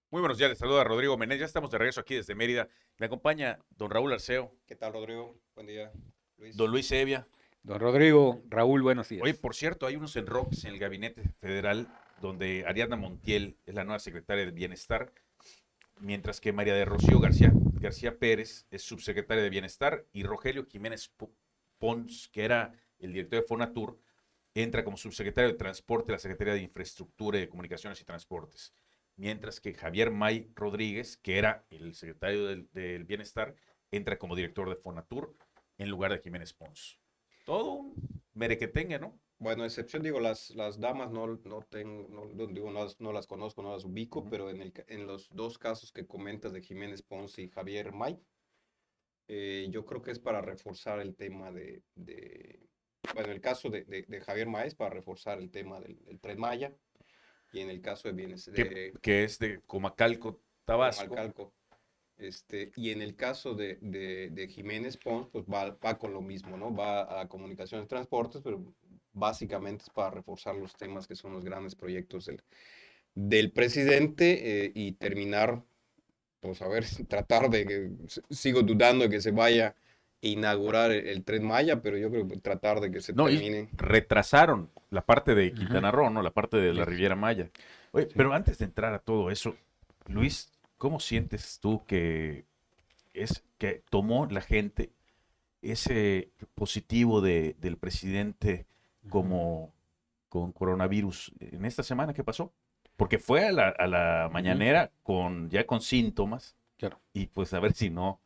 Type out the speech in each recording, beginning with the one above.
Muy buenos días, les saluda Rodrigo Menéndez. Ya estamos de regreso aquí desde Mérida. Me acompaña don Raúl Arceo, ¿Qué tal, Rodrigo? Buen día, don Luis. Luis Evia. Don Rodrigo, Raúl, buenos Oye, días. por cierto, hay unos enroques en el gabinete federal donde Ariadna Montiel es la nueva secretaria de Bienestar, mientras que María de Rocío García Pérez es subsecretaria de Bienestar y Rogelio Jiménez Pons, que era el director de Fonatur, entra como subsecretario de Transporte de la Secretaría de Infraestructura y de Comunicaciones y Transportes. Mientras que Javier May Rodríguez, que era el secretario del Bienestar, entra como director de Fonatur en lugar de Jiménez Pons. Todo un merequetengue, ¿no? Bueno, excepción, digo, las damas digo, no las conozco, no las ubico, Ujú. pero en los dos casos que comentas de Jiménez Pons y Javier May, yo creo que es para reforzar el tema bueno, el caso de Javier May es para reforzar el tema del Tren Maya, y en el caso de Bienes, Que es de Comacalco, Tabasco. Comalcalco, y en el caso de Jiménez Pons, pues va con lo mismo, ¿no? Va a comunicaciones y transportes, pero básicamente es para reforzar los temas que son los grandes proyectos del presidente, y terminar, pues a ver, tratar de que, sigo dudando de que se vaya a inaugurar el Tren Maya, pero yo creo que tratar de que se No, y termine. retrasaron la parte de Ujú. Quintana Roo, ¿no? La parte de la Sí, Riviera Maya. Oye, sí. pero antes de entrar a todo eso, Luis, ¿cómo sientes tú que tomó la gente ese positivo del presidente Ujú. como con coronavirus en esta semana que pasó? Porque fue a la Ujú. mañanera ya con síntomas Claro. y pues a ver si no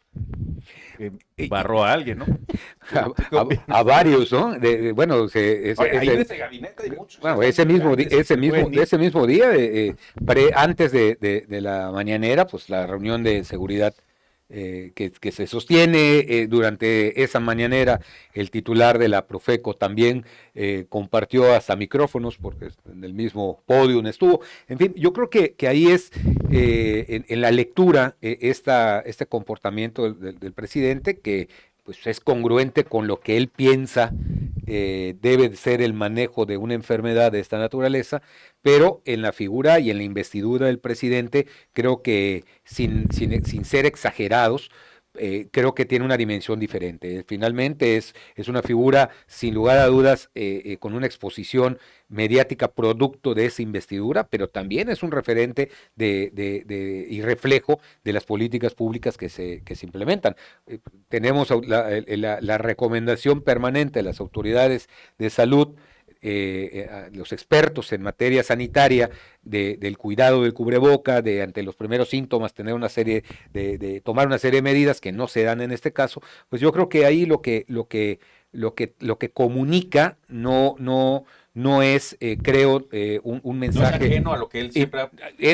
Y barró a alguien, ¿no? ¿Tú qué a opinas? varios, ¿no? Bueno, Oye, ahí en ese gabinete hay muchos, ya bueno, están muy grandes y se pueden ir. ese mismo día, antes de la mañanera, pues la reunión de seguridad que se sostiene durante esa mañanera, el titular de la Profeco también compartió hasta micrófonos, porque en el mismo podium estuvo. En fin, yo creo que ahí es en la lectura este comportamiento del presidente que pues es congruente con lo que él piensa debe ser el manejo de una enfermedad de esta naturaleza, pero en la figura y en la investidura del presidente creo que sin ser exagerados, creo que tiene una dimensión diferente. Finalmente es una figura, sin lugar a dudas, con una exposición mediática producto de esa investidura, pero también es un referente y reflejo de las políticas públicas que se implementan. Tenemos la recomendación permanente de las autoridades de salud, los expertos en materia sanitaria, del cuidado del cubreboca, de ante los primeros síntomas tener una serie tomar una serie de medidas que no se dan en este caso, pues yo creo que ahí lo que comunica no es, creo, un No es mensaje, ajeno a lo que él siempre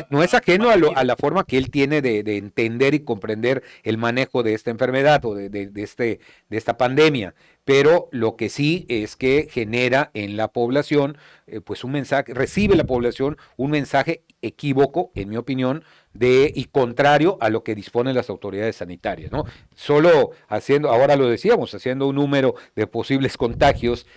no es ha ajeno a mantenido. la forma que él tiene de entender y comprender el manejo de esta enfermedad o de esta pandemia, pero lo que sí es que genera en la población, pues un mensaje, recibe la población un mensaje equívoco, en mi opinión, y contrario a lo que disponen las autoridades sanitarias, ¿no? Solo haciendo, ahora lo decíamos, haciendo un número de posibles contagios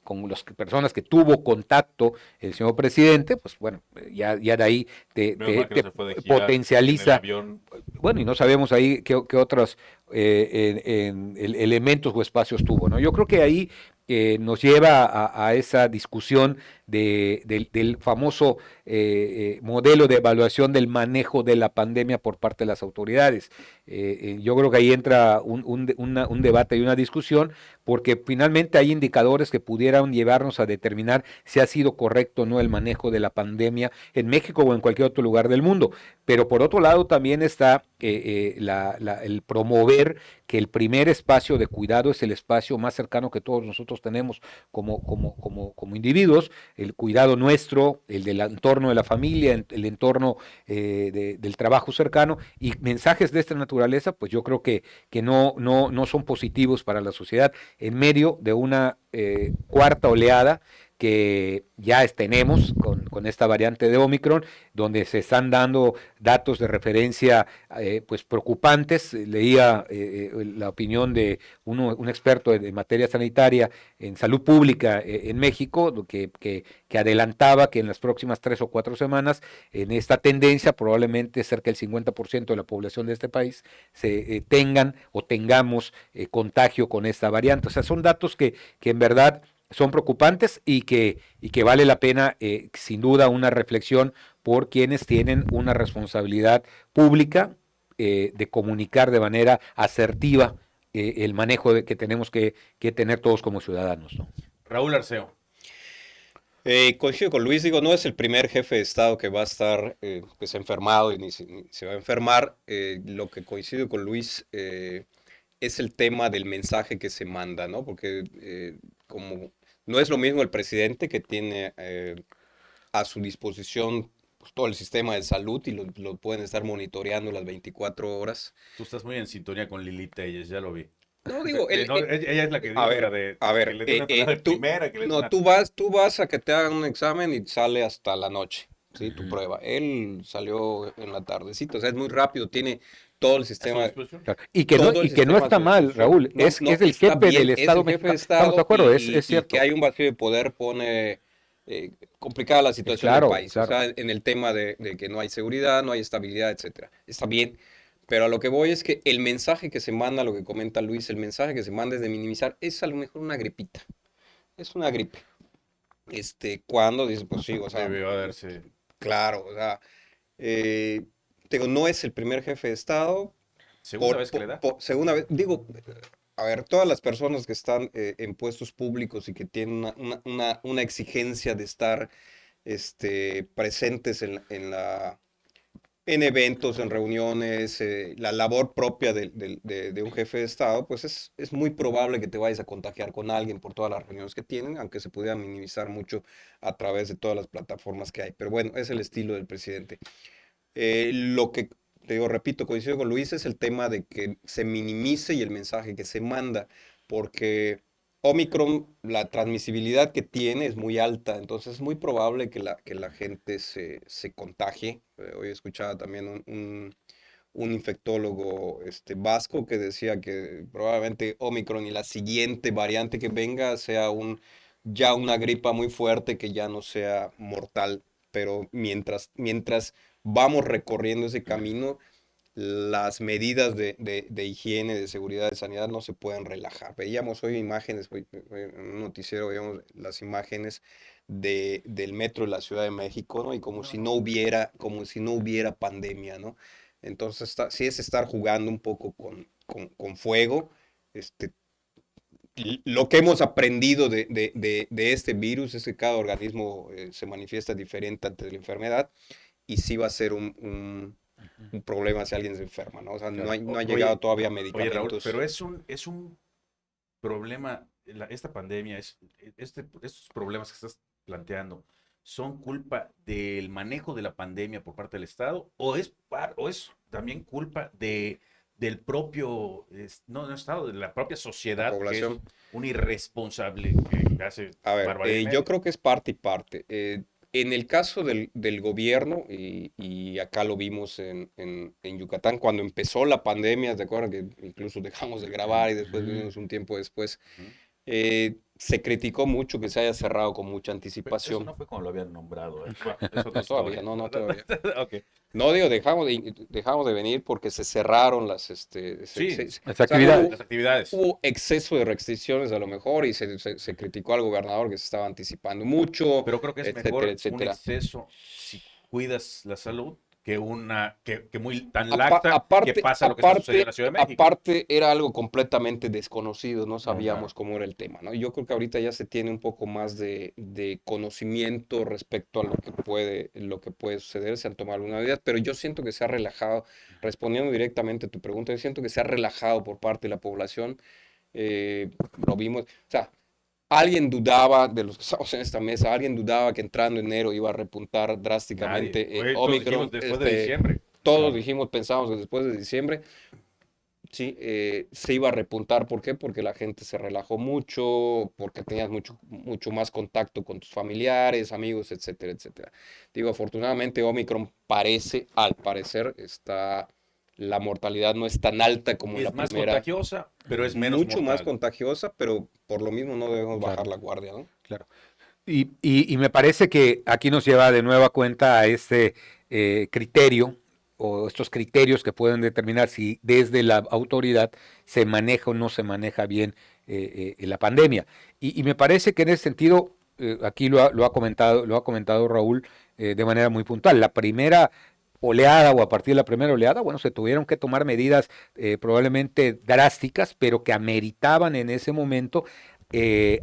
con las personas que tuvo contacto el señor presidente, pues bueno, ya de ahí Menos mal que no te se fue de gira en el potencializa, avión. bueno, y no sabemos ahí qué otros elementos o espacios tuvo, ¿no? Yo creo que ahí nos lleva a esa discusión del famoso modelo de evaluación del manejo de la pandemia por parte de las autoridades. Yo creo que ahí entra un debate y una discusión, porque finalmente hay indicadores que pudieran llevarnos a determinar si ha sido correcto o no el manejo de la pandemia en México o en cualquier otro lugar del mundo. Pero por otro lado también está el promover que el primer espacio de cuidado es el espacio más cercano que todos nosotros tenemos como individuos, el cuidado nuestro, el del entorno de la familia, el entorno del trabajo cercano, y mensajes de esta naturaleza, pues yo creo que no son positivos para la sociedad en medio de una cuarta oleada que ya tenemos con esta variante de Omicron, donde se están dando datos de referencia pues preocupantes. Leía la opinión de un experto en materia sanitaria en salud pública en México, que adelantaba que en las próximas 3 o 4 semanas, en esta tendencia, probablemente cerca del 50% de la población de este país se tengan o tengamos contagio con esta variante. O sea, son datos que en verdad son preocupantes y que vale la pena, sin duda, una reflexión por quienes tienen una responsabilidad pública de comunicar de manera asertiva el manejo que tenemos que tener todos como ciudadanos, ¿no? Raúl Arceo. Coincido con Luis, digo, no es el primer jefe de Estado que va a estar pues enfermado y ni se va a enfermar. Lo que coincido con Luis es el tema del mensaje que se manda, ¿no? Porque como no es lo mismo el presidente que tiene a su disposición pues, todo el sistema de salud y lo pueden estar monitoreando las 24 horas. Tú estás muy en sintonía con Lili Telles, ya lo vi. No, digo, No, ella es la que a dijo ver, que le dé una enfermedad de primera. Que le dé no, una... tú vas a que te hagan un examen y sale hasta la noche, ¿sí? Tu prueba. Él salió en la tardecita, o sea, es muy rápido, tiene todo el ¿A su sistema. disposición? Claro. Y que no Sistema está a su mal, disposición. Raúl, No, es no, el está jefe bien, del es Estado el jefe de mexicano. Estamos de acuerdo, es y cierto. que hay un vacío de poder pone complicada la situación Claro, del país. claro. O sea, en el tema de que no hay seguridad, no hay estabilidad, etcétera. Está bien, pero a lo que voy es que el mensaje que se manda, lo que comenta Luis, el mensaje que se manda es de minimizar, es a lo mejor una gripita, es una gripe. Cuando dices, pues sí, o sea, Debió darse. claro, o sea, te digo, no es el primer jefe de Estado, Segunda vez que le da. segunda vez, digo, a ver, todas las personas que están en puestos públicos y que tienen una exigencia de estar presentes en eventos, en reuniones, la labor propia de un jefe de Estado, pues es muy probable que te vayas a contagiar con alguien por todas las reuniones que tienen, aunque se pudiera minimizar mucho a través de todas las plataformas que hay. Pero bueno, es el estilo del presidente. Lo que, te digo, repito, coincido con Luis, es el tema de que se minimice y el mensaje que se manda, porque Omicron, la transmisibilidad que tiene es muy alta, entonces es muy probable que la gente se contagie. Hoy escuchaba también un infectólogo vasco que decía que probablemente Omicron y la siguiente variante que venga sea ya una gripa muy fuerte que ya no sea mortal, pero mientras vamos recorriendo ese camino, las medidas de higiene, de seguridad, de sanidad no se pueden relajar. Veíamos hoy imágenes, en un noticiero veíamos las imágenes del metro de la Ciudad de México, ¿no? Y como si no hubiera pandemia, ¿no? Entonces, sí es estar jugando un poco con fuego. Lo que hemos aprendido de este virus es que cada organismo se manifiesta diferente ante la enfermedad y sí va a ser un problema si alguien se enferma, ¿no? O sea, Claro. no ha llegado todavía Oye, Raúl, medicamentos. pero es un problema, esta pandemia, estos problemas que estás planteando, ¿son culpa del manejo de la pandemia por parte del Estado o es también culpa del propio, no Estado, de la propia sociedad, que es población. un irresponsable que hace A ver, barbaridad y yo media? creo que es parte y parte. En el caso del gobierno, y acá lo vimos en Yucatán, cuando empezó la pandemia, ¿te acuerdas que incluso dejamos de grabar y después vimos un tiempo después? Ujú. Se criticó mucho que se haya cerrado con mucha Eso anticipación. no fue como lo habían nombrado. Bueno, es otra No todavía, historia. no todavía. Ok. No, digo, dejamos de venir porque se cerraron Sí, Las o sea, actividades. las actividades. hubo exceso de restricciones a lo mejor y se criticó al gobernador que se estaba anticipando mucho, Pero creo que es etcétera, mejor un etcétera. exceso si cuidas la salud que muy tan Apa- laxa que aparte, pasa lo que está sucediendo en la aparte, Ciudad de México. aparte era algo completamente desconocido, no sabíamos Claro. cómo era el tema, ¿no? Y yo creo que ahorita ya se tiene un poco más de conocimiento respecto a lo que puede suceder, se han tomado algunas medidas, pero yo siento que se ha relajado, respondiendo directamente a tu pregunta, yo siento que se ha relajado por parte de la población, lo vimos, o sea, alguien dudaba, de los que estamos en esta mesa, alguien dudaba que entrando enero iba a repuntar Nadie. drásticamente Oye, todos dijimos Omicron, después de diciembre. todos Claro. dijimos, pensamos que después de diciembre. Sí, se iba a repuntar. ¿Por qué? Porque la gente se relajó mucho, porque tenías mucho más contacto con tus familiares, amigos, etcétera, etcétera. Digo, afortunadamente Omicron al parecer, la mortalidad no es tan alta como en Es la más primera, contagiosa, pero es menos mucho más mortal. contagiosa, pero por lo mismo no debemos bajar Claro, la guardia, ¿no? claro. Y me parece que aquí nos lleva de nueva cuenta a este criterio o estos criterios que pueden determinar si desde la autoridad se maneja o no se maneja bien la pandemia. Y me parece que en ese sentido, aquí lo ha comentado Raúl de manera muy puntual. La primera oleada o a partir de la primera oleada, bueno, se tuvieron que tomar medidas probablemente drásticas, pero que ameritaban en ese momento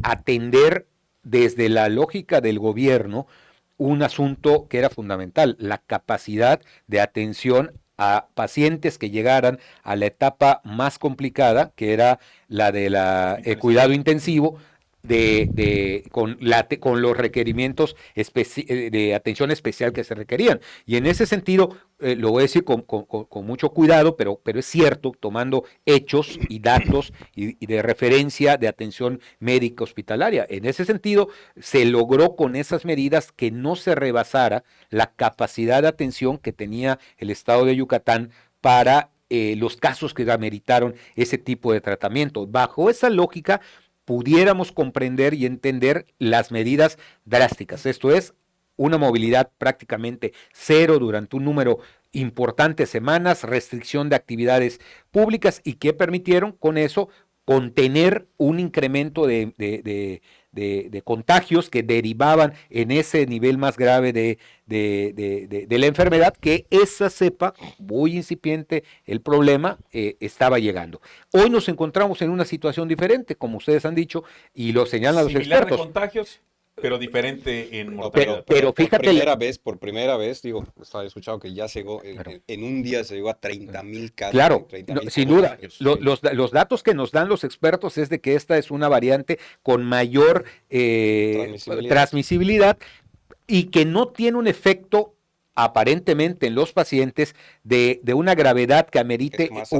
atender desde la lógica del gobierno un asunto que era fundamental, la capacidad de atención a pacientes que llegaran a la etapa más complicada, que era la de la cuidado intensivo, con los requerimientos de atención especial que se requerían. Y en ese sentido, lo voy a decir con mucho cuidado, pero es cierto, tomando hechos y datos y de referencia de atención médica hospitalaria. En ese sentido, se logró con esas medidas que no se rebasara la capacidad de atención que tenía el estado de Yucatán para los casos que ameritaron ese tipo de tratamiento. Bajo esa lógica, pudiéramos comprender y entender las medidas drásticas. Esto es, una movilidad prácticamente cero durante un número importante de semanas, restricción de actividades públicas y que permitieron con eso contener un incremento de contagios que derivaban en ese nivel más grave de la enfermedad, que esa cepa, muy incipiente el problema, estaba llegando. Hoy nos encontramos en una situación diferente, como ustedes han dicho, y lo señalan los Similar de expertos. contagios, pero diferente en No, mortalidad. Pero fíjate, por primera vez, digo, estaba escuchado que ya llegó, Claro. en un día se llegó a 30,000 casos. claro, 30,000 sin duda, contagios. los datos que nos dan los expertos es de que esta es una variante con mayor transmisibilidad y que no tiene un efecto aparentemente en los pacientes de una gravedad que amerite más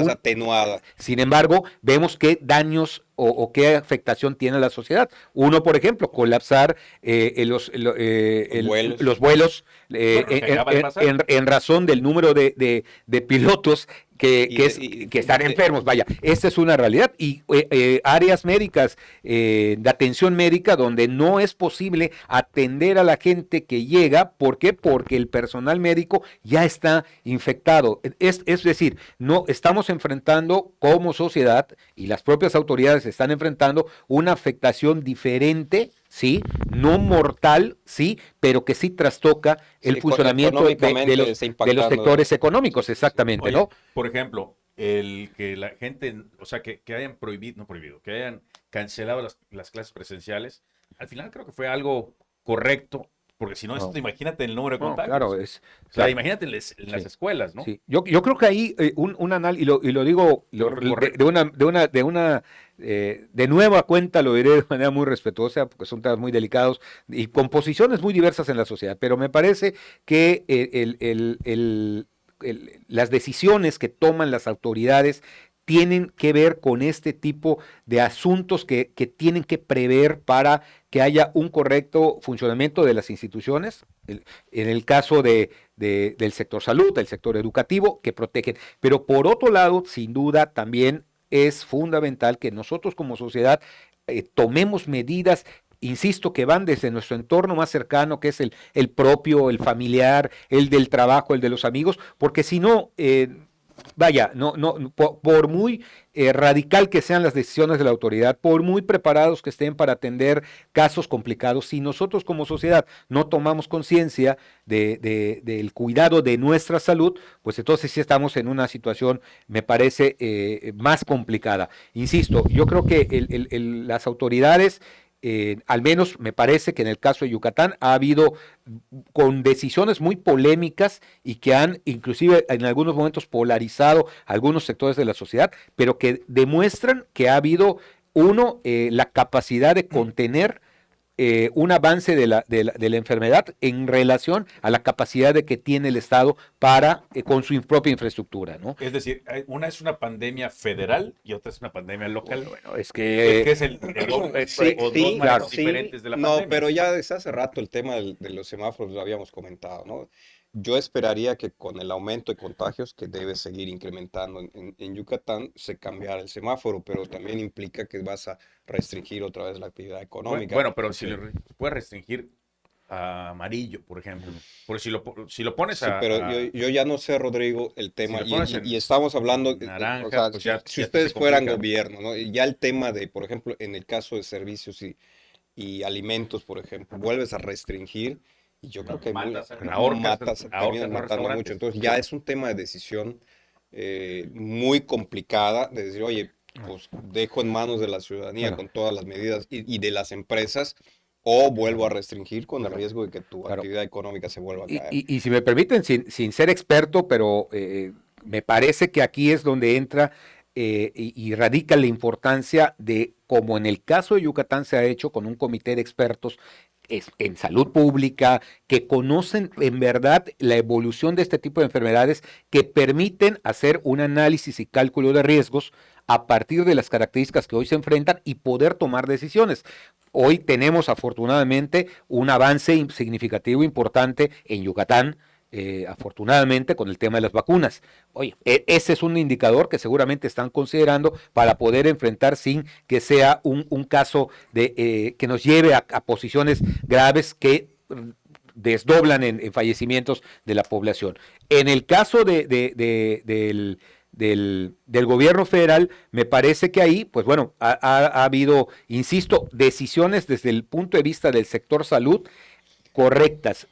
atenuada. Sin embargo, vemos qué daños o qué afectación tiene a la sociedad. Uno, por ejemplo, colapsar los vuelos en razón del número de pilotos que están enfermos. Vaya, esta es una realidad. Y áreas médicas, de atención médica, donde no es posible atender a la gente que llega. ¿Por qué? Porque el personal médico ya está infectado. Es decir, no estamos enfrentando como sociedad y las propias autoridades están enfrentando una afectación diferente, sí, no mortal, sí, pero que sí trastoca el funcionamiento de los sectores económicos, exactamente, Oye, ¿no? Por ejemplo, el que la gente, o sea, que hayan que hayan cancelado las clases presenciales, al final creo que fue algo correcto, porque si no, esto, imagínate el número de contagios. Claro, o sea, imagínate en las escuelas, ¿no? Sí. Yo creo que ahí un análisis, y lo digo de nueva cuenta, lo diré de manera muy respetuosa, porque son temas muy delicados y con posiciones muy diversas en la sociedad, pero me parece que las decisiones que toman las autoridades tienen que ver con este tipo de asuntos que tienen que prever para que haya un correcto funcionamiento de las instituciones, en el caso del sector salud, del sector educativo, que protegen. Pero por otro lado, sin duda, también es fundamental que nosotros como sociedad tomemos medidas, insisto, que van desde nuestro entorno más cercano, que es el propio, el familiar, el del trabajo, el de los amigos, porque si no, vaya, por muy radical que sean las decisiones de la autoridad, por muy preparados que estén para atender casos complicados, si nosotros como sociedad no tomamos conciencia del cuidado de nuestra salud, pues entonces sí estamos en una situación, me parece, más complicada. Insisto, yo creo que las autoridades, al menos me parece que en el caso de Yucatán ha habido con decisiones muy polémicas y que han inclusive en algunos momentos polarizado algunos sectores de la sociedad, pero que demuestran que ha habido la capacidad de contener un avance de la enfermedad en relación a la capacidad de que tiene el Estado para, con su propia infraestructura, ¿no? Es decir, una es una pandemia federal y otra es una pandemia local. Bueno, es Que que es el Sí, o dos sí, maneras claro. diferentes de la No, pandemia. pero ya desde hace rato el tema de los semáforos lo habíamos comentado, ¿no? Yo esperaría que con el aumento de contagios que debe seguir incrementando en Yucatán se cambiara el semáforo, pero también implica que vas a restringir otra vez la actividad económica. Bueno, pero si le puedes restringir a amarillo, por ejemplo. Porque si lo pones Sí, pero yo ya no sé, Rodrigo, el tema, lo pones en y estamos hablando, naranja, o sea, pues si, ya si te ustedes complica. fueran gobierno, ¿no? Y ya el tema de, por ejemplo, en el caso de servicios y alimentos, por ejemplo, vuelves a restringir y yo creo que ahorcas terminas los matando mucho. restaurantes. Entonces ya es un tema de decisión muy complicada, de decir, oye, pues dejo en manos de la ciudadanía Bueno. con todas las medidas y de las empresas, o vuelvo a restringir con el riesgo de que tu Claro. actividad económica se vuelva a caer. Y si me permiten, sin ser experto, pero me parece que aquí es donde entra y radica la importancia de, como en el caso de Yucatán se ha hecho con un comité de expertos en salud pública, que conocen en verdad la evolución de este tipo de enfermedades, que permiten hacer un análisis y cálculo de riesgos a partir de las características que hoy se enfrentan y poder tomar decisiones. Hoy tenemos afortunadamente un avance significativo, importante en Yucatán, afortunadamente con el tema de las vacunas. Oye, ese es un indicador que seguramente están considerando para poder enfrentar sin que sea un caso que nos lleve a posiciones graves que desdoblan en fallecimientos de la población. En el caso del gobierno federal, me parece que ahí, pues bueno, ha habido, insisto, decisiones desde el punto de vista del sector salud correctas.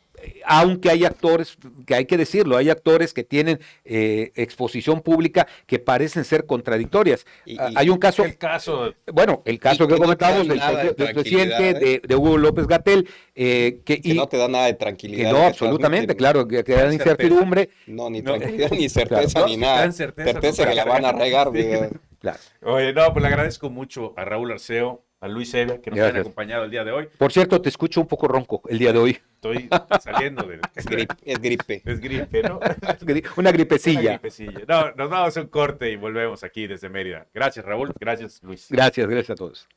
Aunque hay actores, que hay que decirlo, hay actores que tienen exposición pública que parecen ser contradictorias. Hay un caso, El caso, bueno, el caso Y que que no comentamos te da nada de del presidente tranquilidad, de Hugo López-Gatell, que no te da nada de que tranquilidad. no, lo que absolutamente, transmiten. claro, que da certeza. incertidumbre. No, ni No. tranquilidad, ni certeza, Claro. ni No, nada. dan certeza, Certeza no, que la van a regar, Sí. güey. Claro. Oye, no, pues le agradezco mucho a Raúl Arceo, a Luis Evia, que nos Gracias. han acompañado el día de hoy. Por cierto, te escucho un poco ronco el día de hoy. Estoy saliendo de... Es gripe. Es gripe, ¿no? Una Una gripecilla. gripecilla. No, nos vamos a un corte y volvemos aquí desde Mérida. Gracias, Raúl. Gracias, Luis. Gracias a todos.